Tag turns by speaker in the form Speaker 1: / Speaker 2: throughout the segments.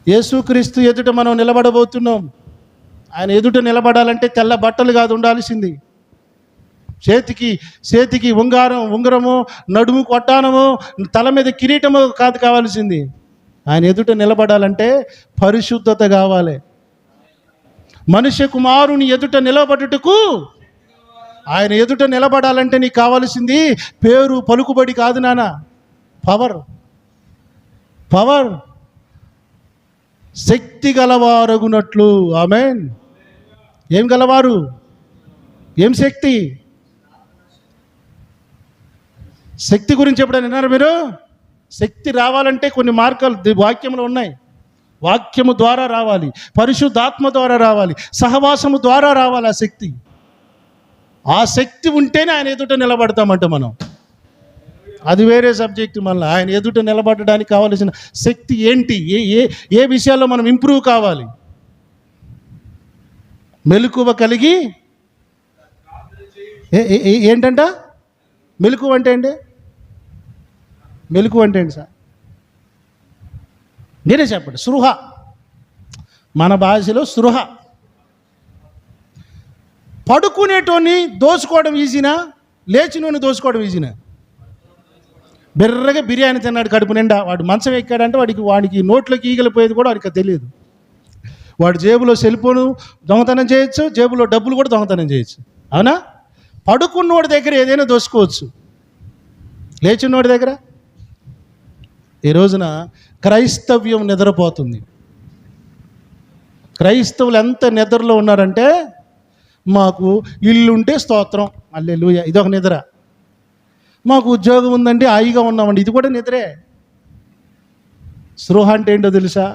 Speaker 1: యేసుక్రీస్తు ఎదుట మనం నిలబడబోతున్నాం. ఆయన ఎదుట నిలబడాలంటే తెల్ల బట్టలు కాదు ఉండాల్సింది, చేతికి ఉంగరము, నడుము కొట్టానము, తల మీద కిరీటము కాదు కావాల్సింది. ఆయన ఎదుట నిలబడాలంటే పరిశుద్ధత కావాలి. మనుష్య కుమారుని ఎదుట నిలబడుటకు, ఆయన ఎదుట నిలబడాలంటే నీకు కావాల్సింది పేరు పలుకుబడి కాదు నాన్న, పవర్. శక్తి గలవారగునట్లు. ఆమేన్. ఏం గలవారు? ఏం శక్తి? శక్తి గురించి ఎప్పుడైనా విన్నారా మీరు? శక్తి రావాలంటే కొన్ని మార్గాలు వాక్యంలో ఉన్నాయి. వాక్యము ద్వారా రావాలి, పరిశుద్ధాత్మ ద్వారా రావాలి, సహవాసము ద్వారా రావాలి. ఆ శక్తి ఉంటేనే ఆయన ఎదుట నిలబడతామంట మనం. అది వేరే సబ్జెక్టు. మళ్ళీ ఆయన ఎదుట నిలబడడానికి కావాల్సిన శక్తి ఏంటి? ఏ విషయాల్లో మనం ఇంప్రూవ్ కావాలి? మెలకువ కలిగి ఏంటంట? మెలకువ అంటే ఏంటి? మెలకువ అంటే ఏంటి సార్? మీరే చెప్పండి. స్పృహ, మన భాషలో స్పృహ. పడుకునేటోని దోసుకోవడం ఈజీనా, లేచినోని దోసుకోవడం ఈజీనా? బెర్రగా బిర్యానీ తిన్నాడు కడుపు నిండా, వాడు మంచం ఎక్కాడంటే వాడికి నోట్లోకి ఈగలిపోయేది కూడా వాడికి తెలియదు. వాడు జేబులో సెల్ ఫోను దొంగతనం చేయొచ్చు, జేబులో డబ్బులు కూడా దొంగతనం చేయొచ్చు. అవునా? పడుకున్నోడి దగ్గర ఏదైనా దోసుకోవచ్చు, లేచినోడి దగ్గర. ఈ రోజున క్రైస్తవ్యం నిద్రపోతుంది. క్రైస్తవులు ఎంత నిద్రలో ఉన్నారంటే, మాకు ఇల్లు ఉంటే స్తోత్రం, హల్లెలూయా, ఇదొక నిద్ర. మాకు ఉద్యోగం ఉందండి, హాయిగా ఉన్నామండి, ఇది కూడా నిద్రే. స్పృహ అంటే ఏంటో తెలుసా?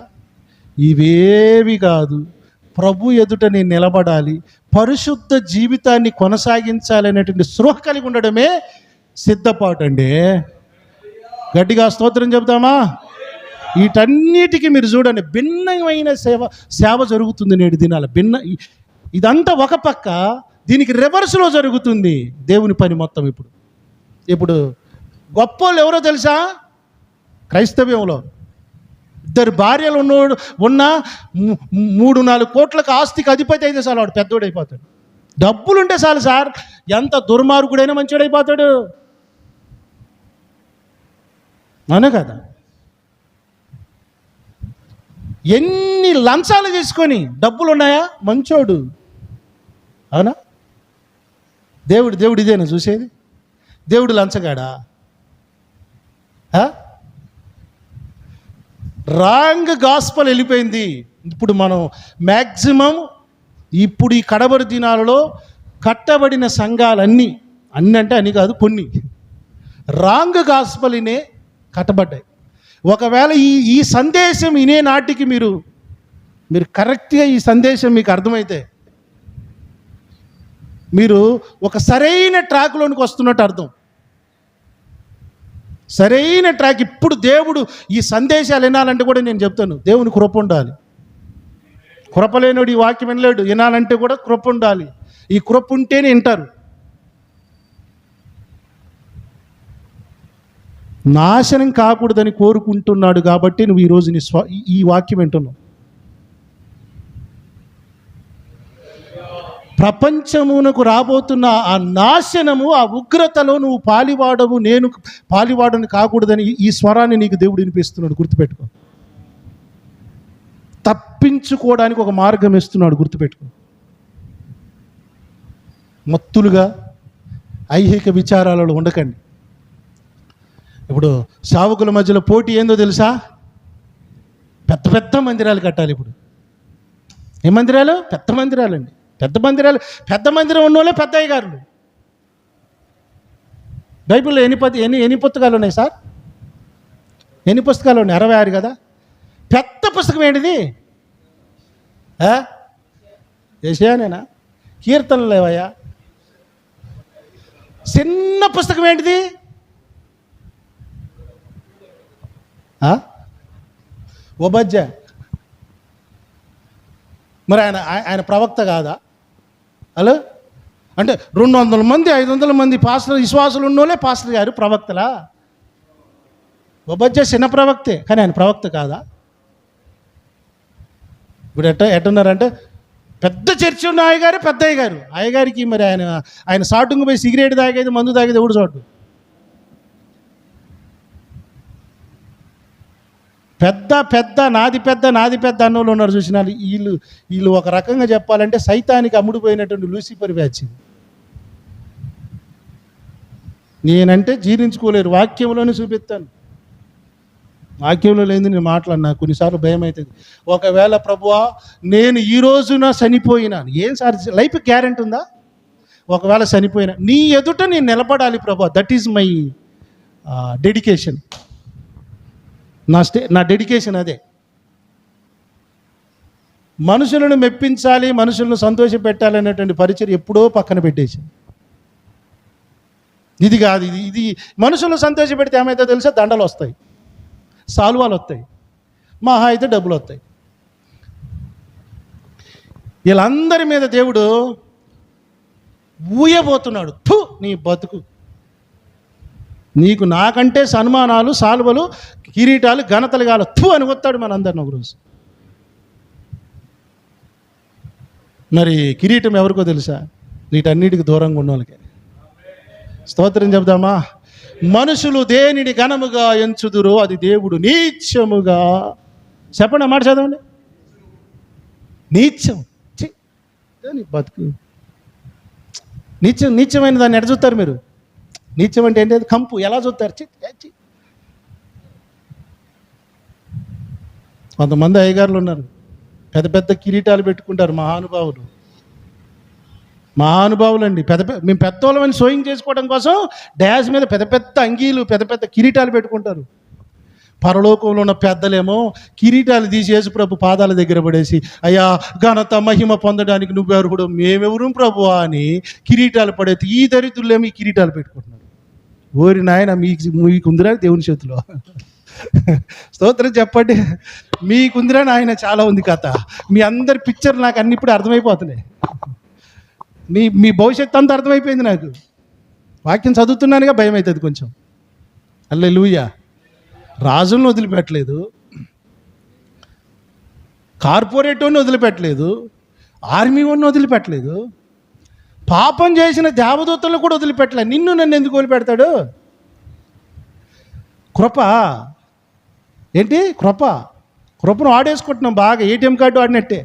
Speaker 1: ఇవేవి కాదు. ప్రభు ఎదుట నేను నిలబడాలి, పరిశుద్ధ జీవితాన్ని కొనసాగించాలి అనేటువంటి స్పృహ కలిగి ఉండడమే సిద్ధపాటు అండి. గట్టిగా స్తోత్రం చెబుతామా? వీటన్నిటికీ మీరు చూడండి, భిన్నమైన సేవ జరుగుతుంది నేటి దినాల. ఇదంతా ఒక పక్క, దీనికి రివర్స్లో జరుగుతుంది దేవుని పని మొత్తం. ఇప్పుడు గొప్పోళ్ళు ఎవరో తెలుసా? క్రైస్తవ్యంలో 2 భార్యలు ఉన్న 3-4 కోట్లకు ఆస్తికి అధిపతి అయితే చాలు, వాడు పెద్దోడైపోతాడు. డబ్బులుంటే చాలు సార్, ఎంత దుర్మార్గుడైనా మంచోడైపోతాడు. అవునా కదా? ఎన్ని లంచాలు తీసుకొని డబ్బులు ఉన్నాయా, మంచోడు. అవునా? దేవుడు ఇదేనా చూసేది? దేవుడు లంచగాడా? రాంగ్ గాస్పల్ వెళ్ళిపోయింది. ఇప్పుడు మనం మ్యాక్సిమం ఈ కడబరి దినాలలో కట్టబడిన సంఘాలన్నీ, అంటే అన్ని కాదు, కొన్ని రాంగ్ గాస్పల్నే కట్టబడ్డాయి. ఒకవేళ ఈ సందేశం వినే నాటికి మీరు కరెక్ట్గా ఈ సందేశం మీకు అర్థమైతే, మీరు ఒక సరైన ట్రాక్లోనికి వస్తున్నట్టు అర్థం. సరైన ట్రాక్. ఇప్పుడు దేవుడు ఈ సందేశాలు వినాలంటే కూడా నేను చెప్తాను, దేవుని కృప ఉండాలి. కృప లేనుడు ఈ వాక్యం వినలేడు. వినాలంటే కూడా కృప ఉండాలి. ఈ కృప ఉంటేనే వింటారు. నాశనం కాకూడదని కోరుకుంటున్నాడు కాబట్టి నువ్వు ఈరోజు ఈ వాక్యం వింటున్నావు. ప్రపంచమునకు రాబోతున్న ఆ నాశనము, ఆ ఉగ్రతలో నువ్వు పాలివాడవు, నేను పాలివాడని కాకూడదని ఈ స్వరాన్ని నీకు దేవుడు వినిపిస్తున్నాడు. గుర్తుపెట్టుకో. తప్పించుకోవడానికి ఒక మార్గం ఇస్తున్నాడు. గుర్తుపెట్టుకో. మత్తులుగా ఐహిక విచారాలలో ఉండకండి. ఇప్పుడు సేవకుల మధ్యలో పోటీ ఏందో తెలుసా? పెద్ద మందిరాలు కట్టాలి. ఇప్పుడు ఏ మందిరాలు? పెద్ద మందిరాలండి. పెద్ద మందిరం ఉన్నోళ్ళే పెద్ద అయ్యగారులు. బైబిల్లో ఎన్ని పుస్తకాలు ఉన్నాయి సార్? ఎన్ని పుస్తకాలు ఉన్నాయి? 66 కదా. పెద్ద పుస్తకం ఏంటిది? యెషయానేనా? కీర్తనలు లేవయ్యా. చిన్న పుస్తకం ఏంటిది? ఓబద్య. మరి ఆయన ప్రవక్త కాదా? హలో, అంటే 200 మంది 500 మంది పాస్టర్ విశ్వాసులు ఉన్నోళ్ళే పాస్టర్ గారు ప్రవక్తలా? ఒబజ్జా చిన్న ప్రవక్తే, కానీ ఆయన ప్రవక్త కాదా? ఇప్పుడు ఎట్టున్నారంటే పెద్ద చర్చి ఉన్న అయ్యగారు, పెద్ద అయ్యగారు. అయ్యగారికి మరి ఆయన సాటుకు పోయి సిగరెట్ తాగేది, మందు తాగేది ఎవడు చోటు? పెద్ద నాది పెద్ద అన్నోళ్ళు ఉన్నారు చూసిన వీళ్ళు ఒక రకంగా చెప్పాలంటే సైతానికి అమ్ముడుపోయినటువంటి లూసిఫర్ బ్యాచ్. నేనంటే జీర్ణించుకోలేరు. వాక్యంలోనే చూపిస్తాను. వాక్యంలో లేని నేను మాట్లాడినా కొన్నిసార్లు భయం అవుతుంది. ఒకవేళ ప్రభువా నేను ఈ రోజున చనిపోయినాను, ఏం సార్ లైఫ్ గ్యారెంటీ ఉందా? ఒకవేళ చనిపోయినా నీ ఎదుట నేను నిలబడాలి ప్రభువా. That is my dedication. నా డెడికేషన్ అదే. మనుషులను మెప్పించాలి, మనుషులను సంతోషపెట్టాలి అనేటువంటి పరిచయం ఎప్పుడో పక్కన పెట్టేసి, ఇది కాదు, ఇది మనుషులను సంతోషపెడితే ఏమైతే తెలుసా? దండలు వస్తాయి, సాల్వాలు వస్తాయి, మహా అయితే డబ్బులు వస్తాయి. వీళ్ళందరి మీద దేవుడు ఊయబోతున్నాడు. థు నీ బతుకు, నీకు నాకంటే సన్మానాలు, సాల్వలు, కిరీటాలు, ఘనతలు కాల థు అని వస్తాడు మనందరిని ఒకరోజు. మరి కిరీటం ఎవరికో తెలుసా? వీటన్నిటికి దూరంగా ఉన్న వాళ్ళకి. స్తోత్రం చెప్దామా? మనుషులు దేనిని ఘనముగా ఎంచుదురో అది దేవుడు నీచముగా. చెప్పండి, మాట చదవండి. నీచం. బతుకు నీచమైన దాన్ని ఎడ చూస్తారు మీరు? నీచం అంటే ఏంటి? అది కంపు. ఎలా చూస్తారు? కొంతమంది అయ్యగారులు ఉన్నారు, పెద్ద కిరీటాలు పెట్టుకుంటారు. మహానుభావులు అండి. మేము పెద్దోళ్ళమని షోయింగ్ చేసుకోవడం కోసం డ్యాష్ మీద పెద్ద అంగీలు, పెద్ద కిరీటాలు పెట్టుకుంటారు. పరలోకంలో ఉన్న పెద్దలేమో కిరీటాలు తీసేసి ప్రభు పాదాల దగ్గర పడేసి, అయ్యా ఘనత మహిమ పొందడానికి నువ్వెవరు కూడా, మేమెవరు ప్రభు అని కిరీటాలు పడేసి, ఈ దరిద్రులేమో ఈ కిరీటాలు పెట్టుకుంటున్నారు. ఓరి నాయన, మీకుందిరా దేవుని చేతిలో. స్తోత్రం చెప్పండి. మీకుందిరా నాయన, చాలా ఉంది కథ. మీ అందరి పిక్చర్ నాకు అన్ని ఇప్పుడు అర్థమైపోతున్నాయి. మీ భవిష్యత్తు అంతా అర్థమైపోయింది నాకు. వాక్యం చదువుతున్నానుగా భయం అవుతుంది కొంచెం. హల్లెలూయా. రాజులను వదిలిపెట్టలేదు, కార్పొరేట్ వాడిని వదిలిపెట్టలేదు, ఆర్మీ వాడిని వదిలిపెట్టలేదు, పాపం చేసిన దేవదూతలను కూడా వదిలిపెట్టలేదు. నన్ను ఎందుకు వదిలిపెడతాడు? కృప ఏంటి? కృపను ఆడేసుకుంటున్నాం బాగా. ATM card ఆడినట్టే.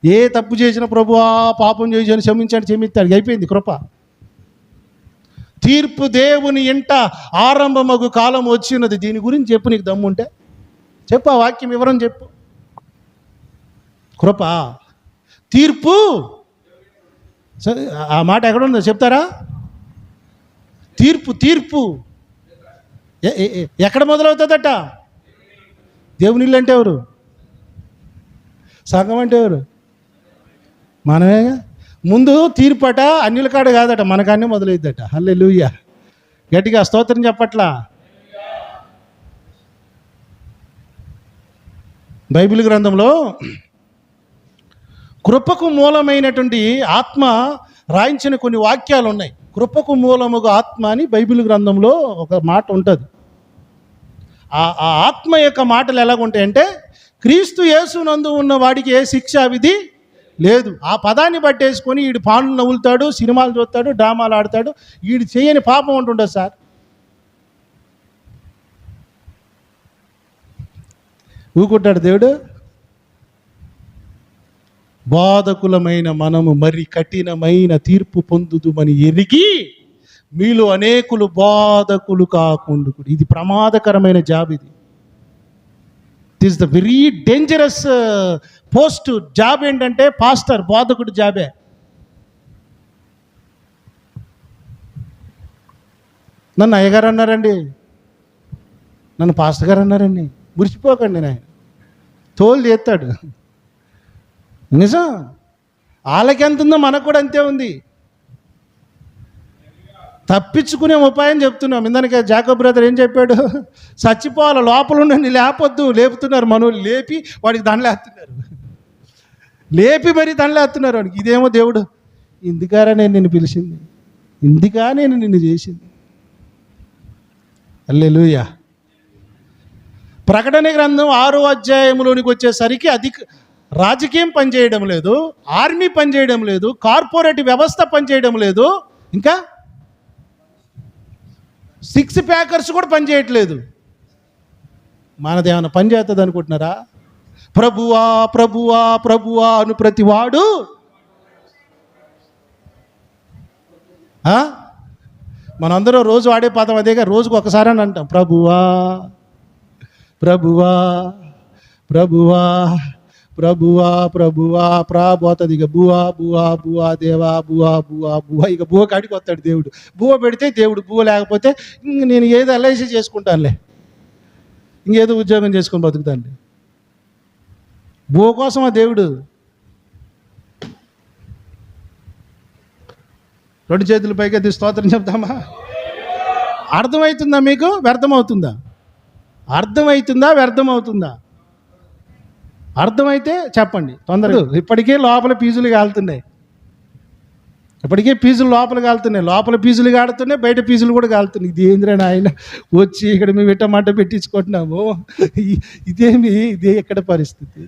Speaker 1: ఏ తప్పు చేసిన ప్రభువా, పాపం చేసిన క్షమిస్తాడు, అయిపోయింది కృప. తీర్పు దేవుని ఇంట ఆరంభమగు కాలం వచ్చినది. దీని గురించి చెప్పు, నీకు దమ్ముంటే చెప్పు, ఆ వాక్యం వివరం చెప్పు. కృప, తీర్పు. ఆ మాట ఎక్కడ ఉందో చెప్తారా? తీర్పు ఎక్కడ మొదలవుతుందట? దేవుని ఇల్లు అంటే ఎవరు? సంఘం అంటే ఎవరు? మనమేగా. ముందు తీర్పట అన్యుల కాడ కాదట, మనకాన్నే మొదలైద్దట. హల్లెలూయా. గట్టిగా స్తోత్రం చెప్పట్లా? బైబిల్ గ్రంథంలో కృపకు మూలమైనటువంటి ఆత్మ రాయించిన కొన్ని వాక్యాలు ఉన్నాయి. కృపకు మూలముగా ఆత్మ అని బైబిల్ గ్రంథంలో ఒక మాట ఉంటుంది. ఆ ఆత్మ యొక్క మాటలు ఎలాగుంటాయంటే, క్రీస్తు యేసునందు ఉన్న వాడికి ఏ శిక్షా విధి లేదు. ఆ పదాన్ని పట్టేసుకొని వీడు పానులు నవ్వులుతాడు, సినిమాలు చూస్తాడు, డ్రామాలు ఆడతాడు. వీడు చేయని పాపం ఉంటుండదు సార్. ఊకుంటాడు దేవుడు. బాధకులమైన మనము మరి కఠినమైన తీర్పు పొందుదుమని ఎరిగి మీలో అనేకులు బాధకులు కాకుండా. ఇది ప్రమాదకరమైన జాబ్. ఇది it is the very dangerous post. Job ఏంటంటే పాస్టర్, బోధకుడు జాబే. నన్ను అయ్యగారు అన్నారండి, నన్ను పాస్టర్ గారు అన్నారండి. మురిసిపోకండి, నాయన తోలు చేస్తాడు. నిజం. వాళ్ళకి ఎంత ఉందో మనకు కూడా అంతే ఉంది. తప్పించుకునే ఉపాయం చెప్తున్నాం. ఇందాక జాకబ్ బ్రదర్ ఏం చెప్పాడు? చచ్చిపోవాలి, లోపల ఉండండి, లేపొద్దు. లేపుతున్నారు మనోళ్ళు, లేపి వాడికి దండలేస్తున్నారు, లేపి మరీ దండలేస్తున్నారు వాడికి. ఇదేమో దేవుడు, ఇందుకారా నేను నిన్ను పిలిచింది, ఇందుకా నేను నిన్ను చేసింది. హల్లెలూయా. ప్రకటన గ్రంథం 6వ అధ్యాయంలోనికి వచ్చేసరికి రాజకీయం పనిచేయడం లేదు, ఆర్మీ పనిచేయడం లేదు, కార్పొరేట్ వ్యవస్థ పనిచేయడం లేదు, ఇంకా 6 ప్యాకర్స్ కూడా పనిచేయట్లేదు. మనదేమైనా పని చేస్తుంది అనుకుంటున్నారా? ప్రభువా ప్రభువా ప్రభువా అను ప్రతివాడు మనందరం రోజు వాడే పదం అదేగా. రోజుకు ఒకసారి అని అంటాం, ప్రభువా ప్రభువా ప్రభువా ప్రభువా ప్రభువా పోతుంది. ఇక బువా బువా బువా దేవా బువా బువా బువా. ఇక బువ కాడికి వస్తాడు దేవుడు. బువ పెడితే దేవుడు, బువ లేకపోతే ఇంక నేను ఏదో ఎల్ఐసి చేసుకుంటానులే, ఇంకేదో ఉద్యోగం చేసుకొని బతుకుతానులే. బువ కోసం ఆ దేవుడు. 2 చేతుల పైకి స్తోత్రం చెప్తామా? అర్థమవుతుందా మీకు? వ్యర్థమవుతుందా? అర్థమవుతుందా వ్యర్థమవుతుందా? అర్థమైతే చెప్పండి తొందరగా. ఇప్పటికే లోపల ఫీజులు కాలుతున్నాయి, ఇప్పటికే ఫీజులు లోపల ఫీజులు కాలుతున్నాయి, బయట ఫీజులు కూడా కాలుతున్నాయి. ఇది ఏంద్రా నాయన, వచ్చి ఇక్కడ మేము ఇట్టమాట పెట్టించుకుంటున్నాము, ఇదే ఎక్కడ పరిస్థితి?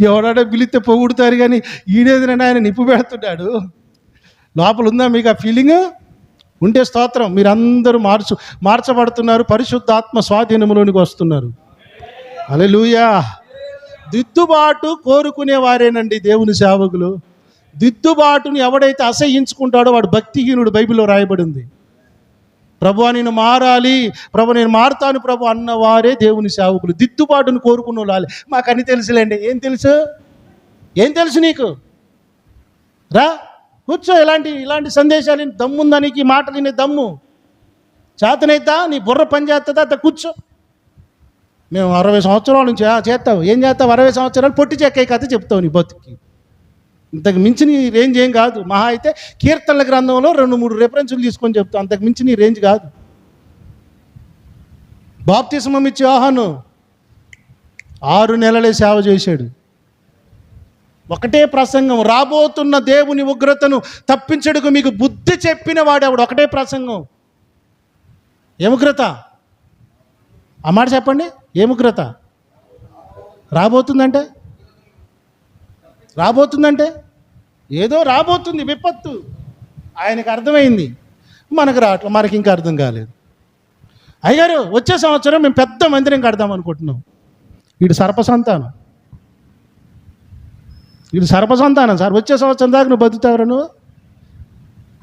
Speaker 1: ఎవడాడో పిలిస్తే పొగుడుతారు కానీ ఈడేదిరా నాయన నిప్పు పెడుతున్నాడు. లోపల ఉందా మీకు ఆ ఫీలింగ్? ఉంటే స్తోత్రం. మీరందరూ మార్చబడుతున్నారు, పరిశుద్ధాత్మ స్వాధీనంలోనికి వస్తున్నారు. హల్లెలూయా. దిద్దుబాటు కోరుకునే వారేనండి దేవుని సేవకులు. దిద్దుబాటుని ఎవడైతే అసహ్యించుకుంటాడో వాడు భక్తిహీనుడు, బైబిల్లో రాయబడింది. ప్రభువా నేను మారాలి, ప్రభు నేను మారుతాను ప్రభు అన్నవారే దేవుని సేవకులు. దిద్దుబాటును కోరుకున్న వాళ్ళు. మాకు అన్ని తెలుసులేండి. ఏం తెలుసు నీకు? రా కూర్చో. ఇలాంటి సందేశాలు దమ్ముందా నీకు? ఈ మాటలు వినే దమ్ము చేతనైతా? నీ బుర్ర పని చేస్తుందా? అంత కూర్చో. మేము 60 సంవత్సరాల నుంచి చేస్తావు. ఏం చేస్తావు? 60 సంవత్సరాలు పొట్టి చెక్కే కథ చెప్తావు నీ బతుకి. ఇంతకు మించి నీ రేంజ్ ఏం కాదు. మహా అయితే కీర్తనల గ్రంథంలో 2-3 రెఫరెన్సులు తీసుకొని చెప్తావు, అంతకు మించి నీ రేంజ్ కాదు. బాప్తిస్మం ఇచ్చి యోహాను 6 నెలలే సేవ చేశాడు. ఒకటే ప్రసంగం, రాబోతున్న దేవుని ఉగ్రతను తప్పించడుకు మీకు బుద్ధి చెప్పిన వాడేవాడు. ఒకటే ప్రసంగం. ఏముగ్రత? ఆ మాట చెప్పండి. ఏముగ్రత? రాబోతుందంటే ఏదో రాబోతుంది విపత్తు. ఆయనకు అర్థమైంది, మనకు రావట్లేదు, మనకి ఇంకా అర్థం కాలేదు. అయ్యారు వచ్చే సంవత్సరం మేము పెద్ద మందిరం కడదాం అనుకుంటున్నాం. వీడు సర్పసంతానం సార్. వచ్చే సంవత్సరం దాకా నువ్వు బతుకుతావురా నువ్వు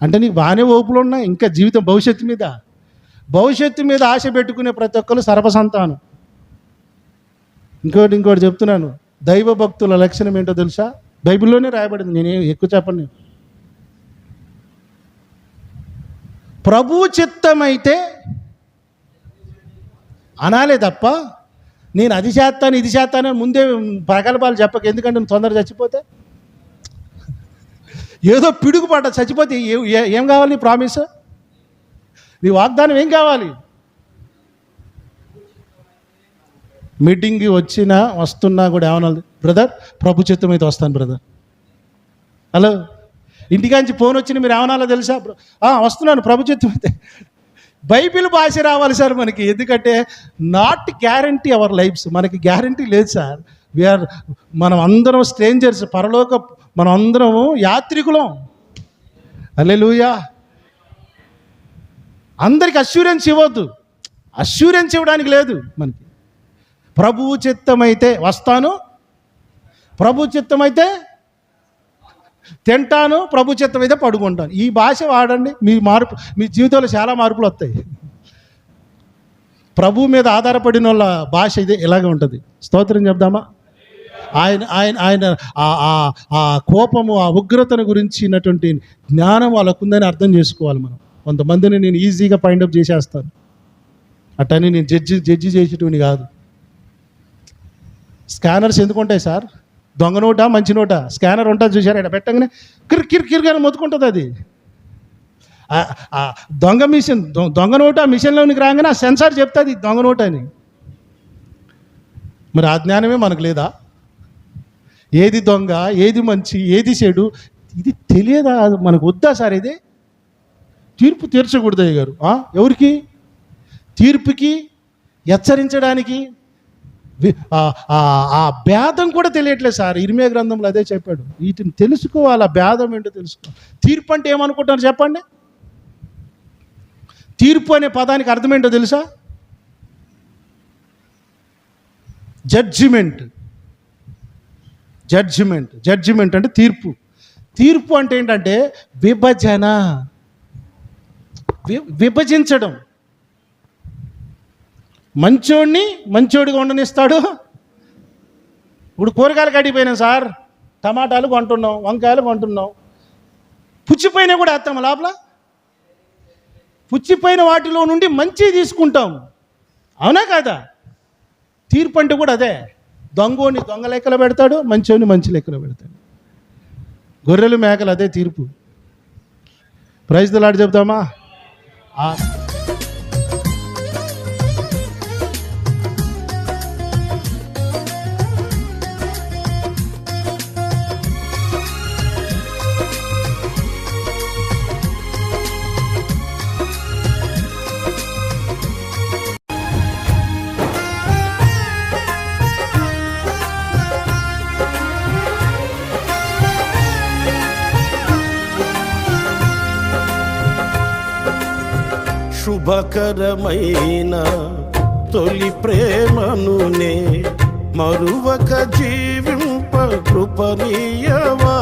Speaker 1: అంటే నీకు బాగానే ఓపులు ఉన్నాయి. ఇంకా జీవితం భవిష్యత్తు మీద ఆశ పెట్టుకునే ప్రతి ఒక్కరు సర్పసంతానం. ఇంకోటి చెప్తున్నాను, దైవ భక్తుల లక్షణం ఏంటో తెలుసా? బైబిల్లోనే రాయబడింది, నేనే ఎక్కువ చెప్పండి. ప్రభువు చిత్తమైతే అనాలే తప్ప నేను అది చేస్తాను ఇది చేస్తానని ముందే ప్రగల్భాలు చెప్పక. ఎందుకంటే నువ్వు తొందరగా చచ్చిపోతే, ఏదో పిడుగుపడ్డ చచ్చిపోతే ఏం కావాలి? నీ ప్రామిస్, నీ వాగ్దానం ఏం కావాలి? మీటింగ్కి వస్తున్నా కూడా ఏమన్నా, బ్రదర్ ప్రభు చిత్తం అయితే వస్తాను బ్రదర్. హలో, ఇంటికాంచి ఫోన్ వచ్చిన మీరు ఏమనాలో తెలుసా? వస్తున్నాను ప్రభు చిత్తం అయితే. బైబిల్ భాష రావాలి సార్ మనకి. ఎందుకంటే నాట్ గ్యారంటీ అవర్ లైఫ్స్. మనకి గ్యారంటీ లేదు సార్. మనం అందరం స్ట్రేంజర్స్, మనం అందరం యాత్రికులం. హల్లెలూయా. అందరికి అష్యూరెన్స్ ఇవ్వద్దు, అష్యూరెన్స్ ఇవ్వడానికి లేదు మనకి. ప్రభువు చిత్తమైతే వస్తాను, ప్రభు చిత్తమైతే తింటాను, ప్రభు చిత్తమైతే పడుకుంటాను. ఈ భాష వాడండి, మీ జీవితంలో చాలా మార్పులు వస్తాయి. ప్రభు మీద ఆధారపడిన వాళ్ళ భాష ఇలాగే ఉంటుంది. స్తోత్రం చెప్దామా? ఆయన ఆ కోపము, ఆ ఉగ్రతను గురించినటువంటి జ్ఞానం వాళ్ళకుందని అర్థం చేసుకోవాలి మనం. కొంతమందిని నేను ఈజీగా ఫైండప్ చేసేస్తాను, అట్టని నేను జడ్జి చేసేటువంటి కాదు. స్కానర్స్ ఎందుకు ఉంటాయి సార్? దొంగ నోటా మంచి నోటా? స్కానర్ ఉంటుంది చూసారు, ఇక్కడ పెట్టగానే కిరికిరిగా మొత్తుకుంటుంది అది. దొంగ నోటా మిషన్లోనికి రాగానే ఆ సెన్సార్ చెప్తుంది దొంగ నోట అని. మరి ఆ జ్ఞానమే మనకు లేదా? ఏది దొంగ, ఏది మంచి, ఏది చెడు, ఇది తెలియదా? మనకు వద్దా సార్? ఇది తీర్పు తీర్చకూడదు గారు. ఎవరికి? తీర్పుకి, హెచ్చరించడానికి, ఆ భేదం కూడా తెలియట్లేదు సార్. ఇర్మియా గ్రంథంలో అదే చెప్పాడు. వీటిని తెలుసుకోవాలి, ఆ భేదం ఏంటో తెలుసుకోవాలి. తీర్పు అంటే ఏమనుకుంటున్నారు చెప్పండి? తీర్పు అనే పదానికి అర్థం ఏంటో తెలుసా? జడ్జిమెంట్. జడ్జిమెంట్ జడ్జిమెంట్ అంటే తీర్పు. తీర్పు అంటే ఏంటంటే విభజన, విభజించడం. మంచోడిని మంచోడిగా ఉండనిస్తాడు. ఇప్పుడు కూరగాయలు కడిగిపోయినాం సార్, టమాటాలు కొంటున్నాం, వంకాయలు కొంటున్నాం, పుచ్చిపోయినా కూడా వేస్తాం లోపల. పుచ్చిపోయిన వాటిలో నుండి మంచి తీసుకుంటాం, అవునా కాదా? తీర్పు అంటే కూడా అదే. దొంగని దొంగ లెక్కలో పెడతాడు, మంచోని మంచి లెక్కలో పెడతాడు. గొర్రెలు మేకలు అదే తీర్పు. ప్రైజ్ ది లార్డ్ చెప్తామా?
Speaker 2: శుభకరమైన తొలి ప్రేమనునే మరువక జీవింప కృపనీయవా.